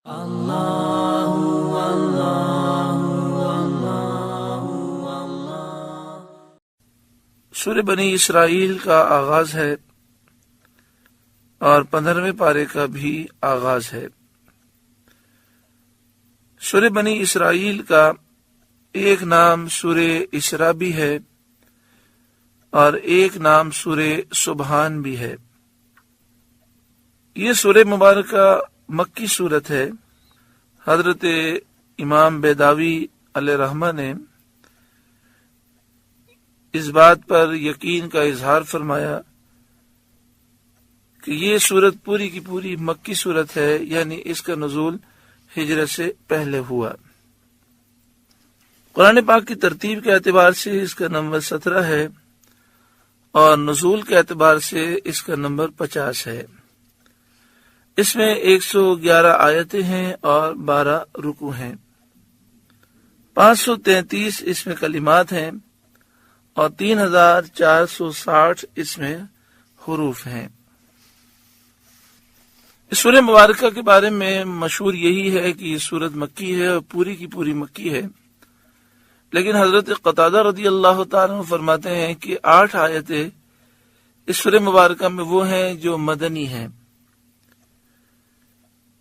سورہ بنی اسرائیل کا آغاز ہے اور 15ویں پارے کا بھی آغاز ہے۔ سورہ بنی اسرائیل کا ایک نام سورہ اسراء بھی ہے اور ایک نام سورہ سبحان بھی ہے۔ یہ سورہ مبارکہ مکی سورت ہے۔ حضرت امام بیداوی علیہ رحمہ نے اس بات پر یقین کا اظہار فرمایا کہ یہ سورت پوری کی پوری مکی سورت ہے، یعنی اس کا نزول ہجرت سے پہلے ہوا۔ قرآن پاک کی ترتیب کے اعتبار سے اس کا نمبر 17 ہے اور نزول کے اعتبار سے اس کا نمبر 50 ہے۔ اس میں 111 آیتیں ہیں اور 12 رکوع ہیں۔ 533 اس میں کلمات ہیں اور 3460 اس میں حروف ہیں۔ اس سورہ مبارکہ کے بارے میں مشہور یہی ہے کہ یہ سورت مکی ہے اور پوری کی پوری مکی ہے، لیکن حضرت قتادہ رضی اللہ تعالیٰ عنہ فرماتے ہیں کہ 8 آیتیں اس سورہ مبارکہ میں وہ ہیں جو مدنی ہیں۔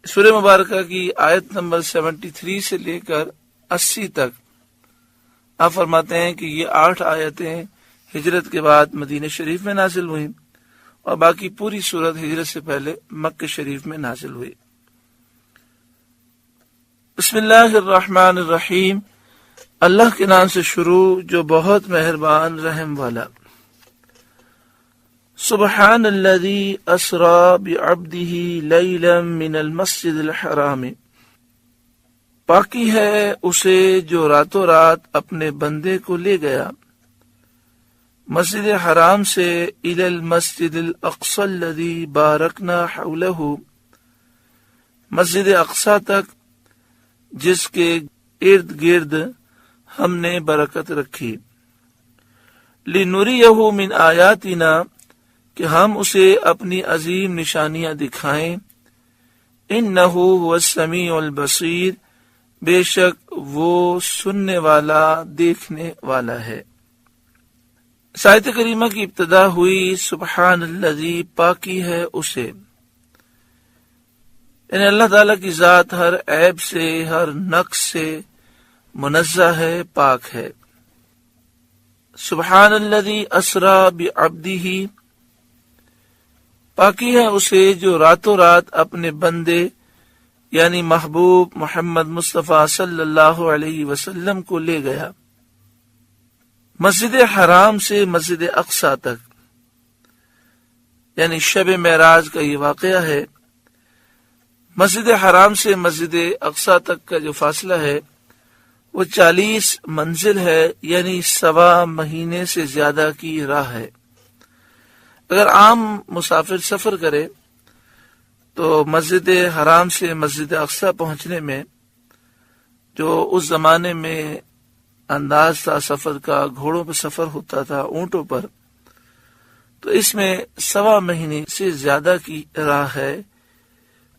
سورہ مبارکہ کی آیت نمبر 73 سے لے کر 80 تک آپ فرماتے ہیں کہ یہ 8 آیتیں ہجرت کے بعد مدینہ شریف میں نازل ہوئیں اور باقی پوری سورت ہجرت سے پہلے مکہ شریف میں نازل ہوئی۔ بسم اللہ الرحمن الرحیم، اللہ کے نام سے شروع جو بہت مہربان رحم والا۔ سبحان الذی اسری بعبدہ لیلا من المسجد الحرام، پاکی ہے اسے جو راتوں رات اپنے بندے کو لے گیا مسجد حرام سے الی المسجد الاقصی الذی بارکنا حولہ، مسجد اقصی تک جس کے ارد گرد ہم نے برکت رکھی، لنریہ من آیاتنا کہ ہم اسے اپنی عظیم نشانیاں دکھائیں، انہ هو السمیع البصیر، بے شک وہ سننے والا دیکھنے والا ہے۔ اس آیت کریمہ کی ابتدا ہوئی سبحان الذی، پاکی ہے اسے، یعنی اللہ تعالیٰ کی ذات ہر عیب سے ہر نقص سے منزہ ہے، پاک ہے۔ سبحان الذی اسری بعبدہ، پاکی ہے اسے جو راتوں رات اپنے بندے یعنی محبوب محمد مصطفیٰ صلی اللہ علیہ وسلم کو لے گیا مسجد حرام سے مسجد اقصی تک، یعنی شب معراج کا یہ واقعہ ہے۔ مسجد حرام سے مسجد اقصی تک کا جو فاصلہ ہے وہ 40 منزل ہے، یعنی 1.25 مہینے سے زیادہ کی راہ ہے۔ اگر عام مسافر سفر کرے تو مسجد حرام سے مسجد اقصی پہنچنے میں جو اس زمانے میں انداز تھا سفر کا، گھوڑوں پر سفر ہوتا تھا، اونٹوں پر، تو اس میں 1.25 مہینے سے زیادہ کی راہ ہے،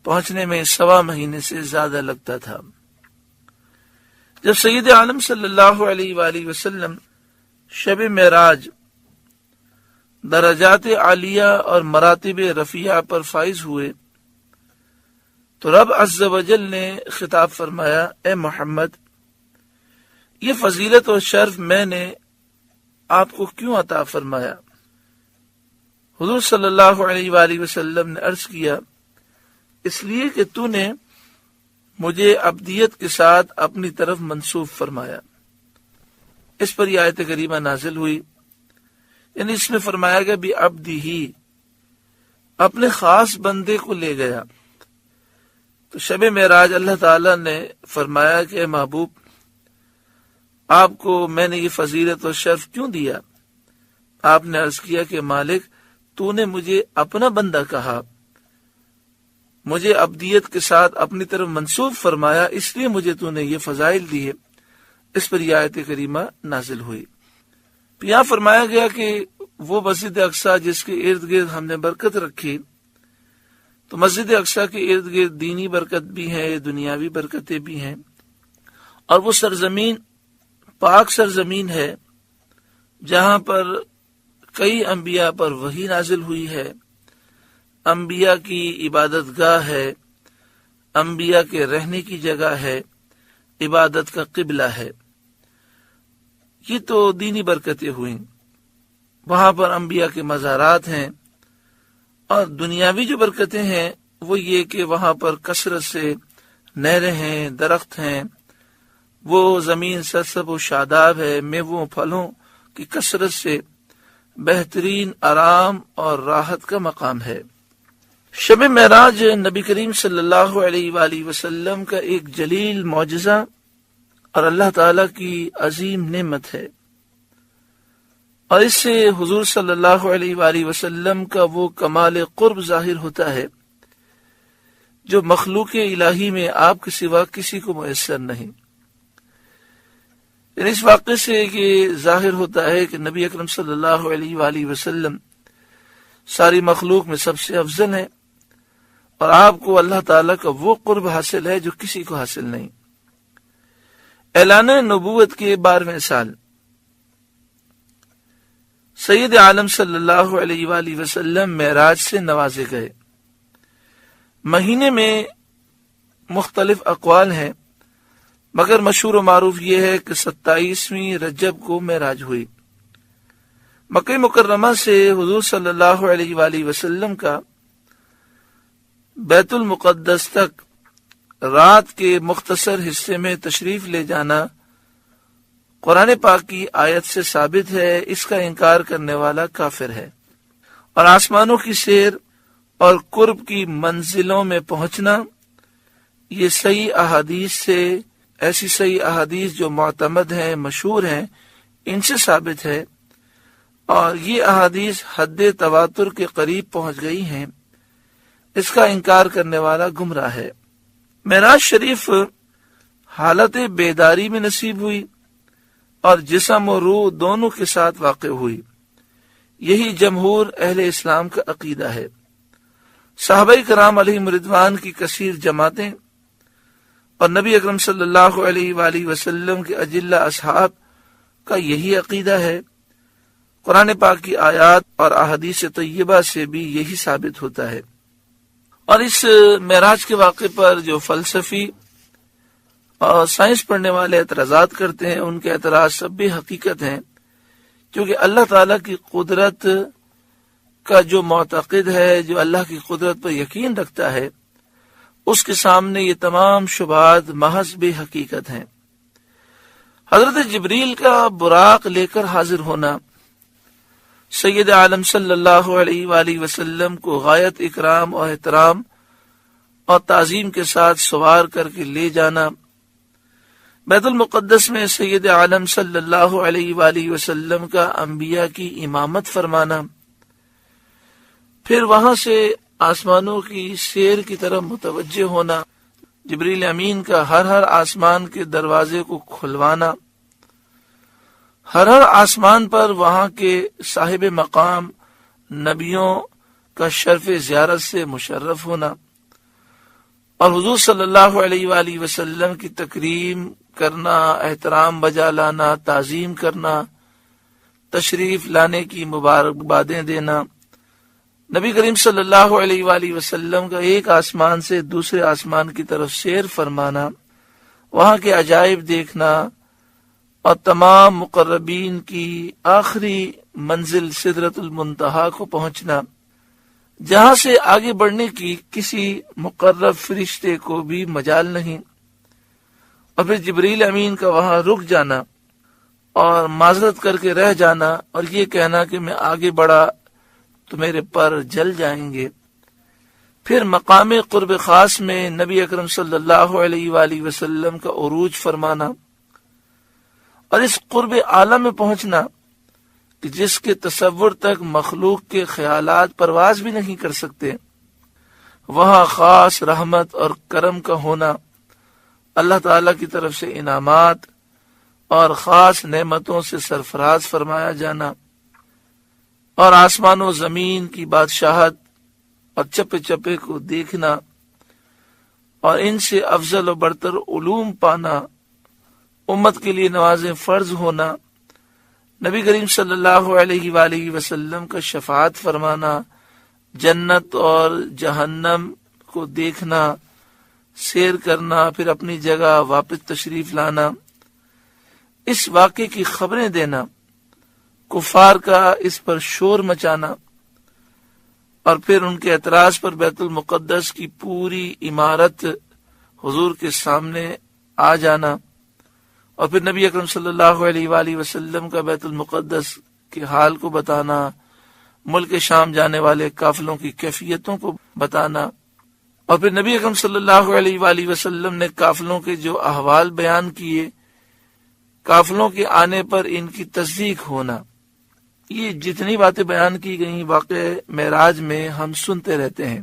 پہنچنے میں 1.25 مہینے سے زیادہ لگتا تھا۔ جب سید عالم صلی اللہ علیہ وآلہ وسلم شب معراج درجات عالیہ اور مراتب رفیعہ پر فائز ہوئے تو رب عز و جل نے خطاب فرمایا، اے محمد، یہ فضیلت اور شرف میں نے آپ کو کیوں عطا فرمایا؟ حضور صلی اللہ علیہ وآلہ وسلم نے عرض کیا، اس لیے کہ تو نے مجھے عبدیت کے ساتھ اپنی طرف منسوب فرمایا۔ اس پر یہ آیت کریمہ نازل ہوئی، یعنی اس میں فرمایا گیا بھی عبدہ، اپنے خاص بندے کو لے گیا۔ تو شب معراج اللہ تعالی نے فرمایا کہ اے محبوب، آپ کو میں نے یہ فضیلت اور شرف کیوں دیا؟ آپ نے عرض کیا کہ مالک، تو نے مجھے اپنا بندہ کہا، مجھے عبدیت کے ساتھ اپنی طرف منسوب فرمایا، اس لیے مجھے تو نے یہ فضائل دیے۔ اس پر یہ آیت کریمہ نازل ہوئی۔ یہاں فرمایا گیا کہ وہ مسجد اقصی جس کے ارد گرد ہم نے برکت رکھی، تو مسجد اقصی کے ارد گرد دینی برکت بھی ہے، دنیاوی برکتیں بھی ہیں، اور وہ سرزمین پاک سرزمین ہے جہاں پر کئی انبیاء پر وحی نازل ہوئی ہے، انبیاء کی عبادت گاہ ہے، انبیاء کے رہنے کی جگہ ہے، عبادت کا قبلہ ہے۔ یہ تو دینی برکتیں ہوئیں، وہاں پر انبیاء کے مزارات ہیں، اور دنیاوی جو برکتیں ہیں وہ یہ کہ وہاں پر کثرت سے نہریں ہیں، درخت ہیں، وہ زمین سرسبز و شاداب ہے، میووں پھلوں کی کثرت سے بہترین آرام اور راحت کا مقام ہے۔ شب معراج نبی کریم صلی اللہ علیہ وآلہ وسلم کا ایک جلیل معجزہ اور اللہ تعالی کی عظیم نعمت ہے، اور اس سے حضور صلی اللہ علیہ وآلہ وسلم کا وہ کمال قرب ظاہر ہوتا ہے جو مخلوق الہی میں آپ کے سوا کسی کو میسر نہیں۔ اس واقعے سے یہ ظاہر ہوتا ہے کہ نبی اکرم صلی اللہ علیہ وآلہ وسلم ساری مخلوق میں سب سے افضل ہیں، اور آپ کو اللہ تعالیٰ کا وہ قرب حاصل ہے جو کسی کو حاصل نہیں۔ اعلان نبوت کے 12ویں سال سید عالم صلی اللہ علیہ وآلہ وسلم معراج سے نوازے گئے۔ مہینے میں مختلف اقوال ہیں، مگر مشہور و معروف یہ ہے کہ 27ویں رجب کو معراج ہوئی۔ مکہ مکرمہ سے حضور صلی اللہ علیہ وآلہ وسلم کا بیت المقدس تک رات کے مختصر حصے میں تشریف لے جانا قرآن پاک کی آیت سے ثابت ہے، اس کا انکار کرنے والا کافر ہے۔ اور آسمانوں کی سیر اور قرب کی منزلوں میں پہنچنا، یہ صحیح احادیث سے، ایسی صحیح احادیث جو معتمد ہیں، مشہور ہیں، ان سے ثابت ہے، اور یہ احادیث حد تواتر کے قریب پہنچ گئی ہیں۔ اس کا انکار کرنے والا گمراہ ہے۔ معراج شریف حالت بیداری میں نصیب ہوئی اور جسم و روح دونوں کے ساتھ واقع ہوئی۔ یہی جمہور اہل اسلام کا عقیدہ ہے۔ صحابہ کرام علیہم رضوان کی کثیر جماعتیں اور نبی اکرم صلی اللہ علیہ وآلہ وسلم کے اجلہ اصحاب کا یہی عقیدہ ہے۔ قرآن پاک کی آیات اور احادیث طیبہ سے بھی یہی ثابت ہوتا ہے۔ اور اس معراج کے واقعے پر جو فلسفی اور سائنس پڑھنے والے اعتراضات کرتے ہیں، ان کے اعتراض سب بھی حقیقت ہیں، کیونکہ اللہ تعالیٰ کی قدرت کا جو معتقد ہے، جو اللہ کی قدرت پر یقین رکھتا ہے، اس کے سامنے یہ تمام شبہات محض بے حقیقت ہیں۔ حضرت جبریل کا براق لے کر حاضر ہونا، سید عالم صلی اللہ علیہ وآلہ وسلم کو غایت اکرام اور احترام اور تعظیم کے ساتھ سوار کر کے لے جانا، بیت المقدس میں سید عالم صلی اللہ علیہ وآلہ وسلم کا انبیاء کی امامت فرمانا، پھر وہاں سے آسمانوں کی سیر کی طرف متوجہ ہونا، جبریل امین کا ہر آسمان کے دروازے کو کھلوانا، ہر آسمان پر وہاں کے صاحب مقام نبیوں کا شرف زیارت سے مشرف ہونا، اور حضور صلی اللہ علیہ وآلہ وسلم کی تکریم کرنا، احترام بجا لانا، تعظیم کرنا، تشریف لانے کی مبارکبادیں دینا، نبی کریم صلی اللہ علیہ وآلہ وسلم کا ایک آسمان سے دوسرے آسمان کی طرف سیر فرمانا، وہاں کے عجائب دیکھنا، اور تمام مقربین کی آخری منزل سدرۃ المنتہا کو پہنچنا، جہاں سے آگے بڑھنے کی کسی مقرب فرشتے کو بھی مجال نہیں، اور پھر جبریل امین کا وہاں رک جانا اور معذرت کر کے رہ جانا، اور یہ کہنا کہ میں آگے بڑھا تو میرے پر جل جائیں گے۔ پھر مقام قرب خاص میں نبی اکرم صلی اللہ علیہ وآلہ وسلم کا عروج فرمانا، اور اس قرب اعلیٰ میں پہنچنا کہ جس کے تصور تک مخلوق کے خیالات پرواز بھی نہیں کر سکتے، وہاں خاص رحمت اور کرم کا ہونا، اللہ تعالی کی طرف سے انعامات اور خاص نعمتوں سے سرفراز فرمایا جانا، اور آسمان و زمین کی بادشاہت اور چپے چپے کو دیکھنا اور ان سے افضل و برتر علوم پانا، امت کے لیے نمازیں فرض ہونا، نبی کریم صلی اللہ علیہ وآلہ وسلم کا شفاعت فرمانا، جنت اور جہنم کو دیکھنا، سیر کرنا، پھر اپنی جگہ واپس تشریف لانا، اس واقعے کی خبریں دینا، کفار کا اس پر شور مچانا، اور پھر ان کے اعتراض پر بیت المقدس کی پوری عمارت حضور کے سامنے آ جانا، اور پھر نبی اکرم صلی اللہ علیہ وآلہ وسلم کا بیت المقدس کے حال کو بتانا، ملک شام جانے والے قافلوں کی کیفیتوں کو بتانا، اور پھر نبی اکرم صلی اللہ علیہ وآلہ وسلم نے قافلوں کے جو احوال بیان کیے، قافلوں کے آنے پر ان کی تصدیق ہونا، یہ جتنی باتیں بیان کی گئیں واقع معراج میں ہم سنتے رہتے ہیں،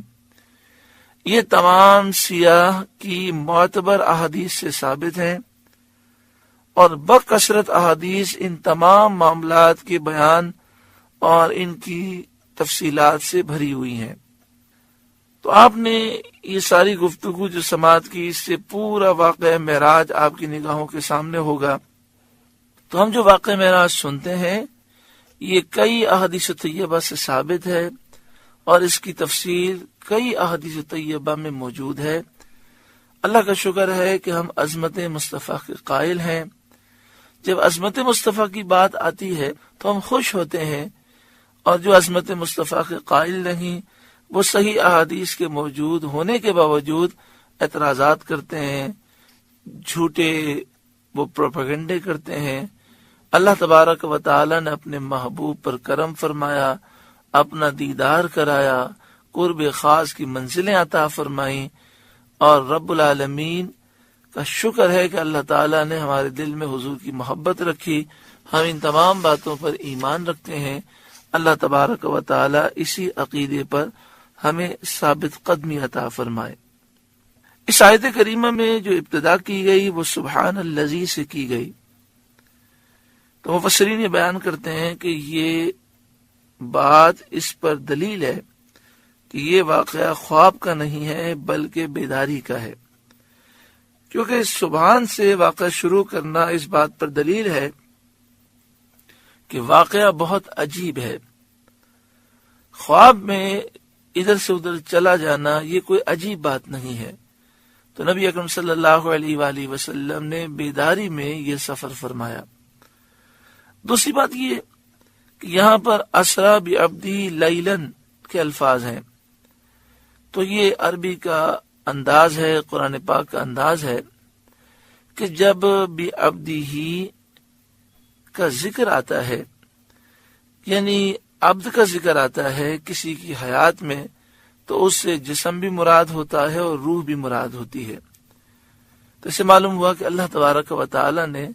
یہ تمام سیاح کی معتبر احادیث سے ثابت ہیں، اور بکثرت احادیث ان تمام معاملات کے بیان اور ان کی تفصیلات سے بھری ہوئی ہیں۔ تو آپ نے یہ ساری گفتگو جو سماعت کی، اس سے پورا واقعہ معراج آپ کی نگاہوں کے سامنے ہوگا۔ تو ہم جو واقعہ معراج سنتے ہیں یہ کئی احادیث طیبہ سے ثابت ہے، اور اس کی تفصیل کئی احادیث طیبہ میں موجود ہے۔ اللہ کا شکر ہے کہ ہم عظمت مصطفیٰ کے قائل ہیں۔ جب عظمت مصطفیٰ کی بات آتی ہے تو ہم خوش ہوتے ہیں، اور جو عظمت مصطفیٰ کے قائل نہیں وہ صحیح احادیث کے موجود ہونے کے باوجود اعتراضات کرتے ہیں، جھوٹے وہ پروپیگنڈے کرتے ہیں۔ اللہ تبارک و تعالی نے اپنے محبوب پر کرم فرمایا، اپنا دیدار کرایا، قرب خاص کی منزلیں عطا فرمائیں، اور رب العالمین کا شکر ہے کہ اللہ تعالیٰ نے ہمارے دل میں حضور کی محبت رکھی۔ ہم ان تمام باتوں پر ایمان رکھتے ہیں۔ اللہ تبارک و تعالیٰ اسی عقیدے پر ہمیں ثابت قدمی عطا فرمائے۔ اس آیت کریمہ میں جو ابتدا کی گئی وہ سبحان الذی سے کی گئی، تو مفسرین یہ بیان کرتے ہیں کہ یہ بات اس پر دلیل ہے کہ یہ واقعہ خواب کا نہیں ہے بلکہ بیداری کا ہے، کیونکہ سبحان سے واقعہ شروع کرنا اس بات پر دلیل ہے کہ واقعہ بہت عجیب ہے۔ خواب میں ادھر سے ادھر چلا جانا یہ کوئی عجیب بات نہیں ہے، تو نبی اکرم صلی اللہ علیہ وآلہ وسلم نے بیداری میں یہ سفر فرمایا۔ دوسری بات یہ کہ یہاں پر اسرا بعبدی لیلاً کے الفاظ ہیں، تو یہ عربی کا انداز ہے، قرآن پاک کا انداز ہے کہ جب بعبدہ کا ذکر آتا ہے، یعنی عبد کا ذکر آتا ہے کسی کی حیات میں، تو اس سے جسم بھی مراد ہوتا ہے اور روح بھی مراد ہوتی ہے۔ تو اسے معلوم ہوا کہ اللہ تبارک و تعالی نے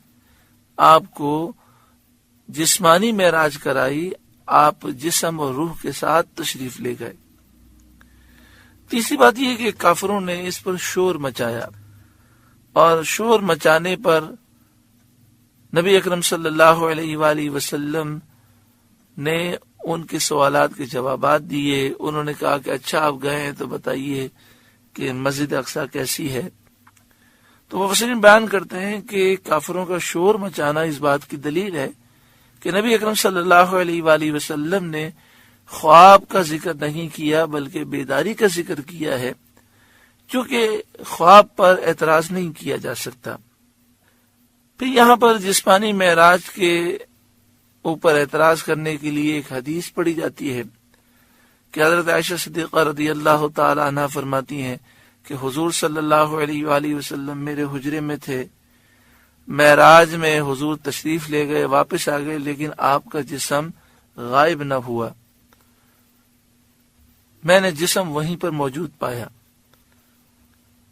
آپ کو جسمانی معراج کرائی، آپ جسم اور روح کے ساتھ تشریف لے گئے۔ تیسری بات یہ کہ کافروں نے اس پر شور مچایا، اور شور مچانے پر نبی اکرم صلی اللہ علیہ وآلہ وسلم نے ان کے سوالات کے جوابات دیے۔ انہوں نے کہا کہ اچھا آپ گئے ہیں تو بتائیے کہ مسجد اقصی کیسی ہے۔ تو مفسرین بیان کرتے ہیں کہ کافروں کا شور مچانا اس بات کی دلیل ہے کہ نبی اکرم صلی اللہ علیہ وآلہ وسلم نے خواب کا ذکر نہیں کیا بلکہ بیداری کا ذکر کیا ہے، چونکہ خواب پر اعتراض نہیں کیا جا سکتا۔ پھر یہاں پر جسمانی معراج کے اوپر اعتراض کرنے کے لیے ایک حدیث پڑھی جاتی ہے کہ حضرت عائشہ صدیقہ رضی اللہ تعالی عنہ فرماتی ہیں کہ حضور صلی اللہ علیہ وآلہ وسلم میرے حجرے میں تھے، معراج میں حضور تشریف لے گئے، واپس آ گئے، لیکن آپ کا جسم غائب نہ ہوا، میں نے جسم وہیں پر موجود پایا۔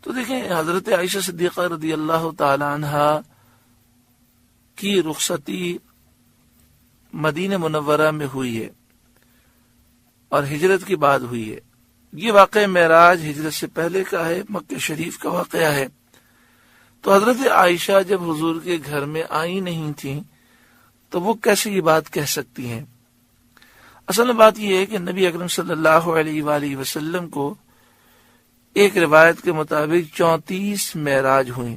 تو دیکھیں حضرت عائشہ صدیقہ رضی اللہ تعالی عنہ کی رخصتی مدینہ منورہ میں ہوئی ہے اور ہجرت کی بعد ہوئی ہے۔ یہ واقعہ معراج ہجرت سے پہلے کا ہے، مکہ شریف کا واقعہ ہے۔ تو حضرت عائشہ جب حضور کے گھر میں آئی نہیں تھیں تو وہ کیسے یہ بات کہہ سکتی ہیں؟ اصل میں بات یہ ہے کہ نبی اکرم صلی اللہ علیہ وآلہ وسلم کو ایک روایت کے مطابق 34 معراج ہوئیں،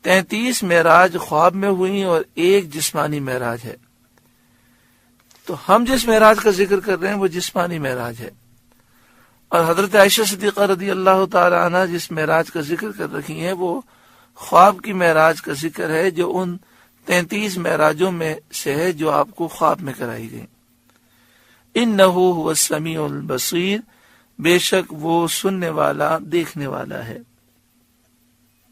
33 معراج خواب میں ہوئیں اور ایک جسمانی معراج ہے۔ تو ہم جس معراج کا ذکر کر رہے ہیں وہ جسمانی معراج ہے، اور حضرت عائشہ صدیقہ رضی اللہ تعالی عنہ جس معراج کا ذکر کر رکھی ہیں وہ خواب کی معراج کا ذکر ہے، جو ان 33 معراجوں میں سے ہے جو آپ کو خواب میں کرائی گئی۔ انہ هو السمیع البصیر، بے شک وہ سننے والا دیکھنے والا ہے۔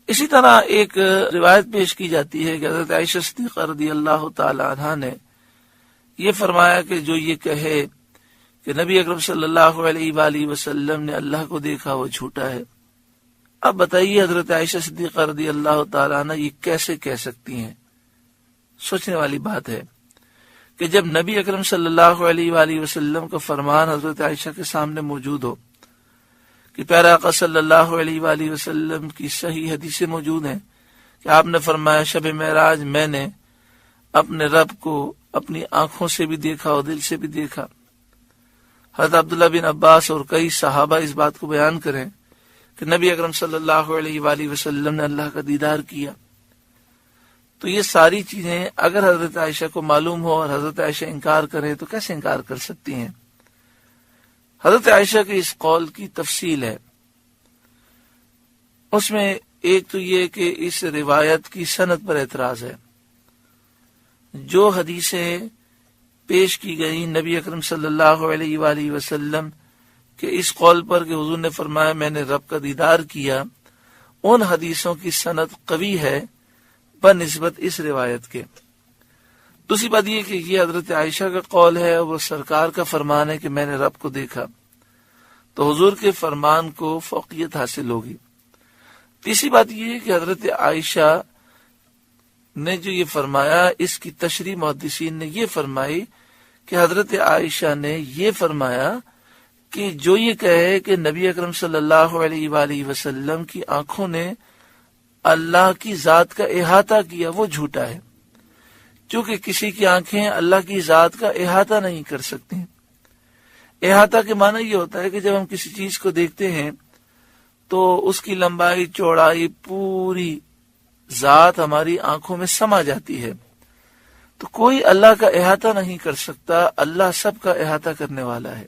اسی طرح ایک روایت پیش کی جاتی ہے کہ حضرت عائشہ صدیقہ رضی اللہ تعالی عنہ نے یہ فرمایا کہ جو یہ کہے کہ نبی اکرم صلی اللہ علیہ وآلہ وسلم نے اللہ کو دیکھا وہ جھوٹا ہے۔ اب بتائیے حضرت عائشہ صدیقہ رضی اللہ تعالی عنہ یہ کیسے کہہ سکتی ہیں؟ سوچنے والی بات ہے کہ جب نبی اکرم صلی اللہ علیہ وآلہ وسلم کا فرمان حضرت عائشہ کے سامنے موجود ہو کہ پیارا آقا صلی اللہ علیہ وآلہ وسلم کی صحیح حدیثیں موجود ہیں کہ آپ نے فرمایا شب معراج میں نے اپنے رب کو اپنی آنکھوں سے بھی دیکھا اور دل سے بھی دیکھا۔ حضرت عبداللہ بن عباس اور کئی صحابہ اس بات کو بیان کریں کہ نبی اکرم صلی اللہ علیہ وآلہ وسلم نے اللہ کا دیدار کیا۔ تو یہ ساری چیزیں اگر حضرت عائشہ کو معلوم ہو اور حضرت عائشہ انکار کرے تو کیسے انکار کر سکتی ہیں؟ حضرت عائشہ کے اس قول کی تفصیل ہے، اس میں ایک تو یہ کہ اس روایت کی سند پر اعتراض ہے۔ جو حدیثیں پیش کی گئی نبی اکرم صلی اللہ علیہ وآلہ وسلم کہ اس قول پر کہ حضور نے فرمایا میں نے رب کا دیدار کیا، ان حدیثوں کی سند قوی ہے بنسبت اس روایت کے۔ دوسری بات یہ کہ یہ حضرت عائشہ کا قول ہے، وہ سرکار کا فرمان ہے کہ میں نے رب کو دیکھا، تو حضور کے فرمان کو فوقیت حاصل ہوگی۔ تیسری بات یہ ہے کہ حضرت عائشہ نے جو یہ فرمایا اس کی تشریح محدثین نے یہ فرمائی کہ حضرت عائشہ نے یہ فرمایا کہ جو یہ کہے کہ نبی اکرم صلی اللہ علیہ وآلہ وسلم کی آنکھوں نے اللہ کی ذات کا احاطہ کیا وہ جھوٹا ہے، کیونکہ کسی کی آنکھیں اللہ کی ذات کا احاطہ نہیں کر سکتی۔ احاطہ کے معنی یہ ہوتا ہے کہ جب ہم کسی چیز کو دیکھتے ہیں تو اس کی لمبائی چوڑائی پوری ذات ہماری آنکھوں میں سما جاتی ہے، تو کوئی اللہ کا احاطہ نہیں کر سکتا، اللہ سب کا احاطہ کرنے والا ہے۔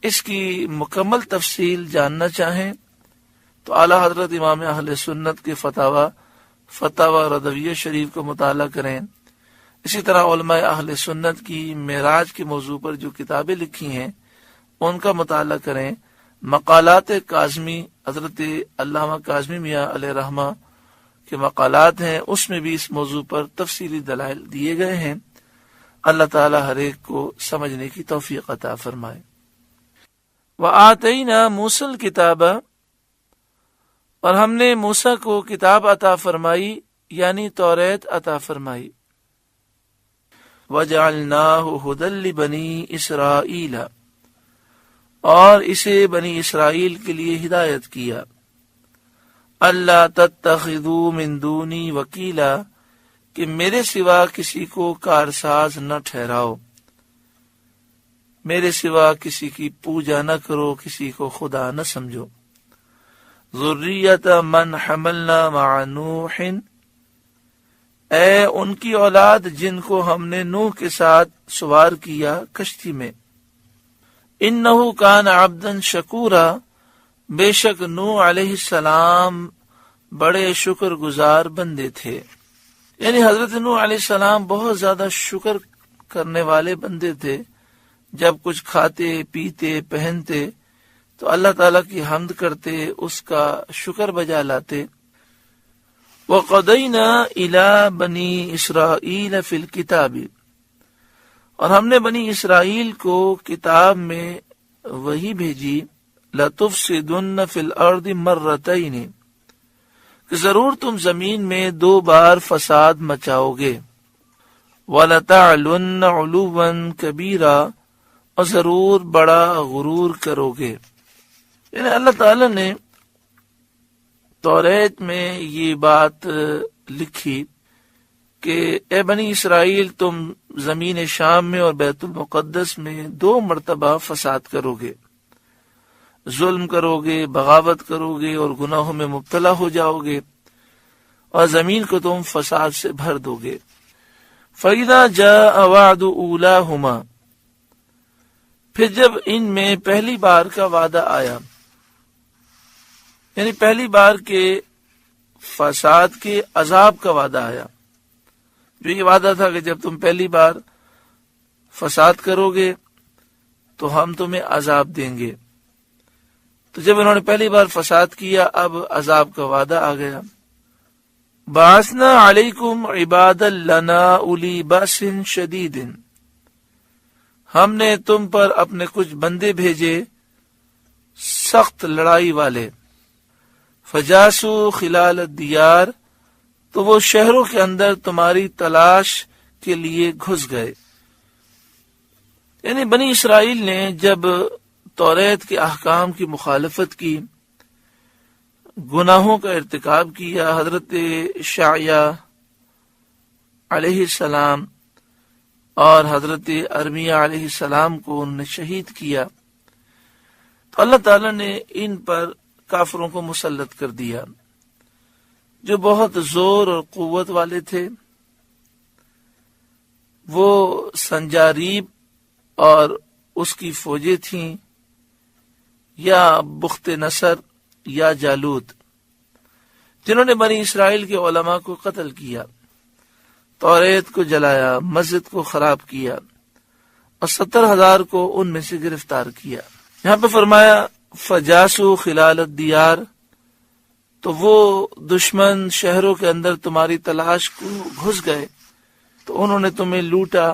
اس کی مکمل تفصیل جاننا چاہیں تو اعلی حضرت امام اہل سنت کے فتاوی رضویہ شریف کو مطالعہ کریں۔ اسی طرح علماء اہل سنت کی معراج کے موضوع پر جو کتابیں لکھی ہیں ان کا مطالعہ کریں۔ مقالات کاظمی، حضرت علامہ کاظمی میاں علیہ رحمہ کے مقالات ہیں، اس میں بھی اس موضوع پر تفصیلی دلائل دیے گئے ہیں۔ اللہ تعالی ہر ایک کو سمجھنے کی توفیق عطا فرمائے۔ وَآتَيْنَا مُوسَى الْكِتَابَ، اور ہم نے موسیٰ کو کتاب عطا فرمائی یعنی توریت عطا فرمائی۔ وَجَعَلْنَاهُ هُدًى لِبَنِي إِسْرَائِيلَ، اور اسے بنی اسرائیل کے لیے ہدایت کیا۔ اللہ تتخذوا من دونی وکیلا، کہ میرے سوا کسی کو کارساز نہ ٹھہراؤ، میرے سوا کسی کی پوجا نہ کرو، کسی کو خدا نہ سمجھو۔ ذریۃ من حملنا مع نوح، اے ان کی اولاد جن کو ہم نے نوح کے ساتھ سوار کیا کشتی میں۔ انہ کان عبدا شکورا، بے شک نوح علیہ السلام بڑے شکر گزار بندے تھے، یعنی حضرت نوح علیہ السلام بہت زیادہ شکر کرنے والے بندے تھے۔ جب کچھ کھاتے پیتے پہنتے تو اللہ تعالیٰ کی حمد کرتے، اس کا شکر بجا لاتے۔ وَقَضَيْنَا إِلَى بَنِي إِسْرَائِيلَ فِي الْكِتَابِ، اور ہم نے بنی اسرائیل کو کتاب میں وہی بھیجی، لَتُفْسِدُنَّ فِي الْأَرْضِ مَرَّتَيْنِ، کہ ضرور تم زمین میں 2 بار فساد مچاؤ گے۔ وَلَتَعْلُنَّ عُلُوًّا كَبِيرًا، اور ضرور بڑا غرور کرو گے۔ یعنی اللہ تعالی نے توریت میں یہ بات لکھی کہ اے بنی اسرائیل تم زمین شام میں اور بیت المقدس میں 2 مرتبہ فساد کرو گے، ظلم کرو گے، بغاوت کرو گے اور گناہوں میں مبتلا ہو جاؤ گے اور زمین کو تم فساد سے بھر دو گے۔ فَإِذَا جَاءَ وَعْدُ أُولَاهُمَا، پھر جب ان میں پہلی بار کا وعدہ آیا، یعنی پہلی بار کے فساد کے عذاب کا وعدہ آیا، جو یہ وعدہ تھا کہ جب تم پہلی بار فساد کرو گے تو ہم تمہیں عذاب دیں گے، تو جب انہوں نے پہلی بار فساد کیا اب عذاب کا وعدہ آ گیا۔ بعثنا علیکم عبادا لنا اولی باس شدید، ہم نے تم پر اپنے کچھ بندے بھیجے سخت لڑائی والے، فجاسو خلال الدیار، تو وہ شہروں کے اندر تمہاری تلاش کے لیے گھس گئے۔ یعنی بنی اسرائیل نے جب توریت کے احکام کی مخالفت کی، گناہوں کا ارتکاب کیا، حضرت شعیہ علیہ السلام اور حضرت ارمیہ علیہ السلام کو انہوں نے شہید کیا، تو اللہ تعالی نے ان پر کافروں کو مسلط کر دیا جو بہت زور اور قوت والے تھے۔ وہ سنجاریب اور اس کی فوجیں تھیں، یا بخت نصر یا جالوت، جنہوں نے بنی اسرائیل کے علماء کو قتل کیا، توریت کو جلایا، مسجد کو خراب کیا اور 70,000 کو ان میں سے گرفتار کیا۔ یہاں پہ فرمایا فجاسو خلال الدیار، تو وہ دشمن شہروں کے اندر تمہاری تلاش کو گھس گئے، تو انہوں نے تمہیں لوٹا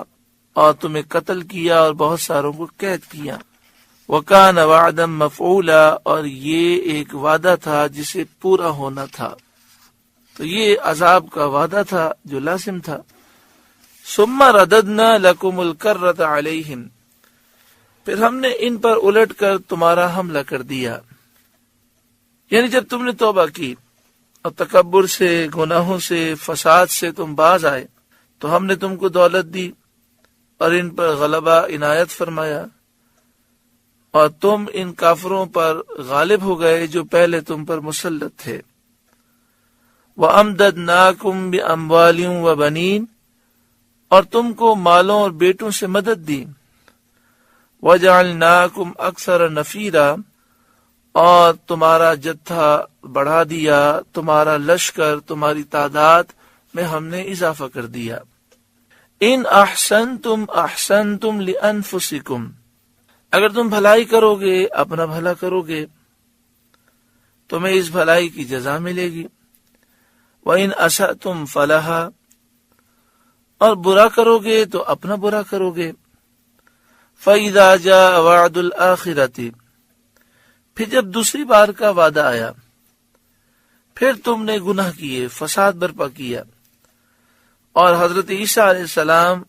اور تمہیں قتل کیا اور بہت ساروں کو قید کیا۔ وَكَانَ وَعْدًا مَفْعُولًا، اور یہ ایک وعدہ تھا جسے پورا ہونا تھا، تو یہ عذاب کا وعدہ تھا جو لازم تھا۔ ثُمَّ رَدَدْنَا لَكُمُ الْكَرَّةَ عَلَيْهِمْ، پھر ہم نے ان پر الٹ کر تمہارا حملہ کر دیا، یعنی جب تم نے توبہ کی اور تکبر سے، گناہوں سے، فساد سے تم باز آئے تو ہم نے تم کو دولت دی اور ان پر غلبہ عنایت فرمایا، اور تم ان کافروں پر غالب ہو گئے جو پہلے تم پر مسلط تھے۔ وَأَمْدَدْنَاكُمْ بِأَمْوَالٍ وَبَنِينَ، اور تم کو مالوں اور بیٹوں سے مدد دی۔ وَجَعَلْنَاكُمْ أَكْثَرَ نَفِيرًا، اور تمہارا جتھا بڑھا دیا، تمہارا لشکر، تمہاری تعداد میں ہم نے اضافہ کر دیا۔ ان احسنتم احسنتم لانفسکم، اگر تم بھلائی کرو گے اپنا بھلا کرو گے، تمہیں اس بھلائی کی جزا ملے گی۔ وَإِنْ أَسَأْتُمْ فَلَهَا، اور برا کرو گے تو اپنا برا کرو گے۔ فَإِذَا جَاءَ وَعْدُ الْآخِرَةِ، پھر جب دوسری بار کا وعدہ آیا، پھر تم نے گناہ کیے، فساد برپا کیا اور حضرت عیسیٰ علیہ السلام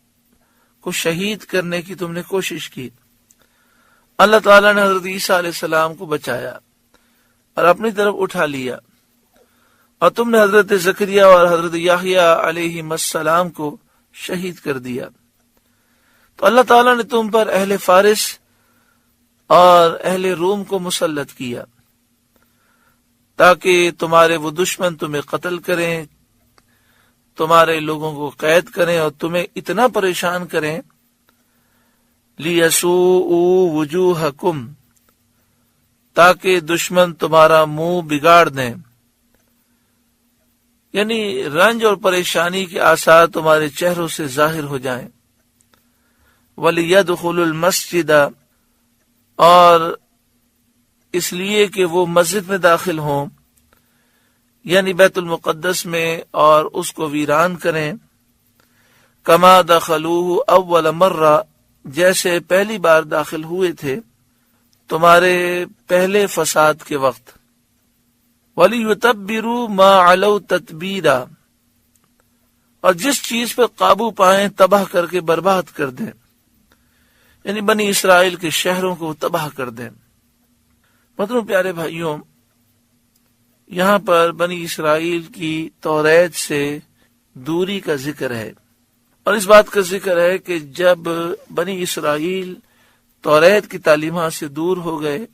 کو شہید کرنے کی تم نے کوشش کی، اللہ تعالیٰ نے حضرت عیسیٰ علیہ السلام کو بچایا اور اپنی طرف اٹھا لیا، اور تم نے حضرت زکریا اور حضرت یحییٰ علیہ السلام کو شہید کر دیا، تو اللہ تعالیٰ نے تم پر اہل فارس اور اہل روم کو مسلط کیا تاکہ تمہارے وہ دشمن تمہیں قتل کریں، تمہارے لوگوں کو قید کریں اور تمہیں اتنا پریشان کریں، لِيَسُوءُوا وُجُوهَكُمْ، تاکہ دشمن تمہارا منہ بگاڑ دیں، یعنی رنج اور پریشانی کے آثار تمہارے چہروں سے ظاہر ہو جائیں۔ وَلِيَدْخُلُوا الْمَسْجِدَ، اور اس لیے کہ وہ مسجد میں داخل ہوں، یعنی بیت المقدس میں، اور اس کو ویران کریں، کما دخلوہ اول مرہ، جیسے پہلی بار داخل ہوئے تھے تمہارے پہلے فساد کے وقت۔ وَلِيُتَبِّرُوا مَا عَلَوْا تَتْبِيرًا، اور جس چیز پر قابو پائیں تباہ کر کے برباد کر دیں، یعنی بنی اسرائیل کے شہروں کو تباہ کر دیں۔ مطلب پیارے بھائیوں، یہاں پر بنی اسرائیل کی توریت سے دوری کا ذکر ہے، اور اس بات کا ذکر ہے کہ جب بنی اسرائیل توریت کی تعلیمات سے دور ہو گئے،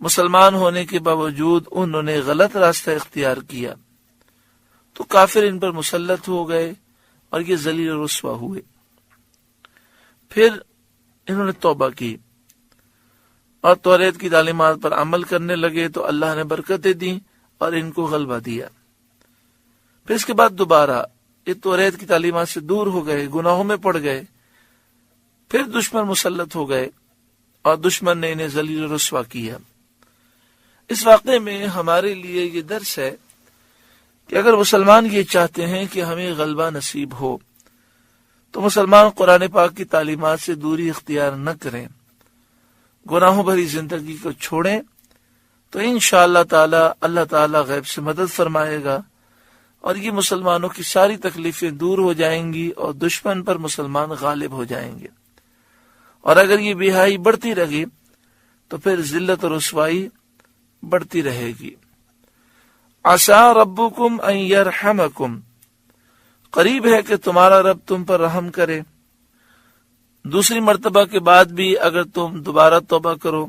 مسلمان ہونے کے باوجود انہوں نے غلط راستہ اختیار کیا، تو کافر ان پر مسلط ہو گئے اور یہ ذلیل و رسوا ہوئے۔ پھر انہوں نے توبہ کی اور توریت کی تعلیمات پر عمل کرنے لگے تو اللہ نے برکتیں دیں اور ان کو غلبہ دیا۔ پھر اس کے بعد دوبارہ یہ توریت کی تعلیمات سے دور ہو گئے، گناہوں میں پڑ گئے، پھر دشمن مسلط ہو گئے اور دشمن نے انہیں ذلیل و رسوا کیا۔ اس واقعے میں ہمارے لیے یہ درس ہے کہ اگر مسلمان یہ چاہتے ہیں کہ ہمیں غلبہ نصیب ہو تو مسلمان قرآن پاک کی تعلیمات سے دوری اختیار نہ کریں، گناہوں بھری زندگی کو چھوڑیں، تو انشاءاللہ تعالی اللہ تعالی غیب سے مدد فرمائے گا اور یہ مسلمانوں کی ساری تکلیفیں دور ہو جائیں گی اور دشمن پر مسلمان غالب ہو جائیں گے۔ اور اگر یہ بہائی بڑھتی رہی تو پھر ذلت اور رسوائی بڑھتی رہے گی۔ عسیٰ ربکم ان یرحمکم، قریب ہے کہ تمہارا رب تم پر رحم کرے۔ دوسری مرتبہ کے بعد بھی اگر تم دوبارہ توبہ کرو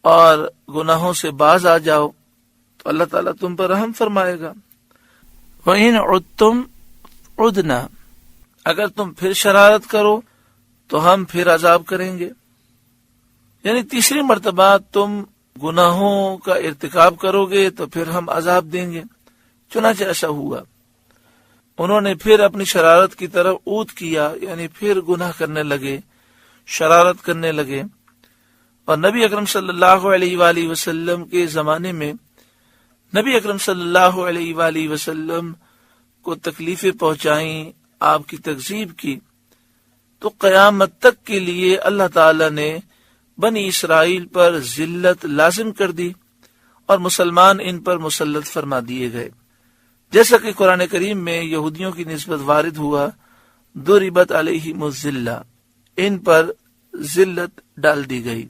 اور گناہوں سے باز آ جاؤ تو اللہ تعالیٰ تم پر رحم فرمائے گا۔ وَإِنْ عُدْتُمْ عُدْنَا، اگر تم پھر شرارت کرو تو ہم پھر عذاب کریں گے، یعنی تیسری مرتبہ تم گناہوں کا ارتکاب کرو گے تو پھر ہم عذاب دیں گے۔ چنانچہ ایسا ہوا، انہوں نے پھر اپنی شرارت کی طرف عود کیا، یعنی پھر گناہ کرنے لگے، شرارت کرنے لگے، اور نبی اکرم صلی اللہ علیہ وآلہ وسلم کے زمانے میں نبی اکرم صلی اللہ علیہ وآلہ وسلم کو تکلیفیں پہنچائیں، آپ کی تکذیب کی، تو قیامت تک کے لیے اللہ تعالی نے بنی اسرائیل پر ذلت لازم کر دی اور مسلمان ان پر مسلط فرما دیے گئے، جیسا کہ قرآن کریم میں یہودیوں کی نسبت وارد ہوا، ضربت علیہم الذلہ، ان پر ذلت ڈال دی گئی۔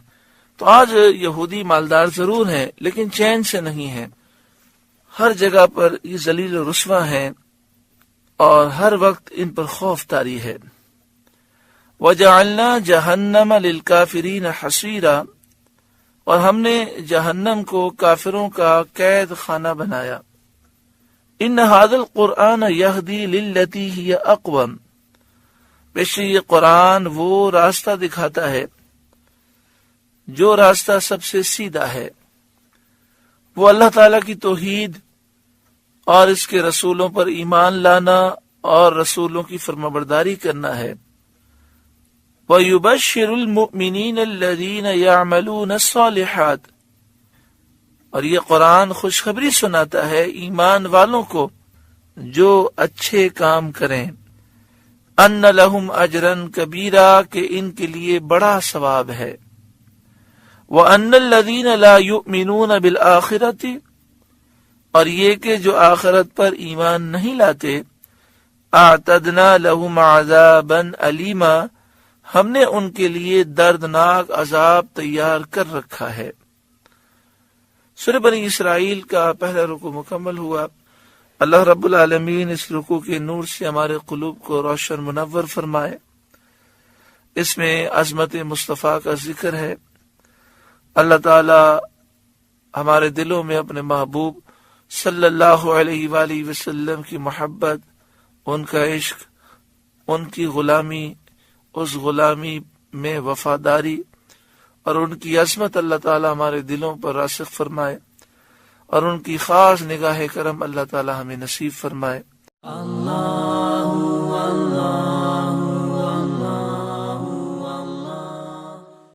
تو آج یہودی مالدار ضرور ہیں لیکن چین سے نہیں ہیں، ہر جگہ پر یہ ذلیل و رسوا ہیں اور ہر وقت ان پر خوف طاری ہے۔ وَجَعَلْنَا جَهَنَّمَ لِلْكَافِرِينَ حَصِيرًا، اور ہم نے جہنم کو کافروں کا قید خانہ بنایا۔ ان هذا القرآن يهدي للتي هي اقوم، بے شک یہ قرآن وہ راستہ دکھاتا ہے جو راستہ سب سے سیدھا ہے، وہ اللہ تعالی کی توحید اور اس کے رسولوں پر ایمان لانا اور رسولوں کی فرمانبرداری کرنا ہے۔ وَيُبَشِّرُ الْمُؤْمِنِينَ الَّذِينَ يَعْمَلُونَ الصَّالِحَاتِ، اور یہ قرآن خوشخبری سناتا ہے ایمان والوں کو جو اچھے کام کریں، ان لہم اجرا کبیرا، کہ ان کے لیے بڑا ثواب ہے، وان الذین لا یؤمنون بالآخرۃ، اور یہ کہ جو آخرت پر ایمان نہیں لاتے، اعتدنا لہم عذابا علیما، ہم نے ان کے لیے دردناک عذاب تیار کر رکھا ہے۔ سورہ بنی اسرائیل کا پہلا رکوع مکمل ہوا۔ اللہ رب العالمین اس رکوع کے نور سے ہمارے قلوب کو روشن منور فرمائے۔ اس میں عظمت مصطفیٰ کا ذکر ہے۔ اللہ تعالی ہمارے دلوں میں اپنے محبوب صلی اللہ علیہ وآلہ وسلم کی محبت، ان کا عشق، ان کی غلامی، اس غلامی میں وفاداری اور ان کی عظمت اللہ تعالی ہمارے دلوں پر راسخ فرمائے، اور ان کی خاص نگاہ کرم اللہ تعالی ہمیں نصیب فرمائے۔ اللہ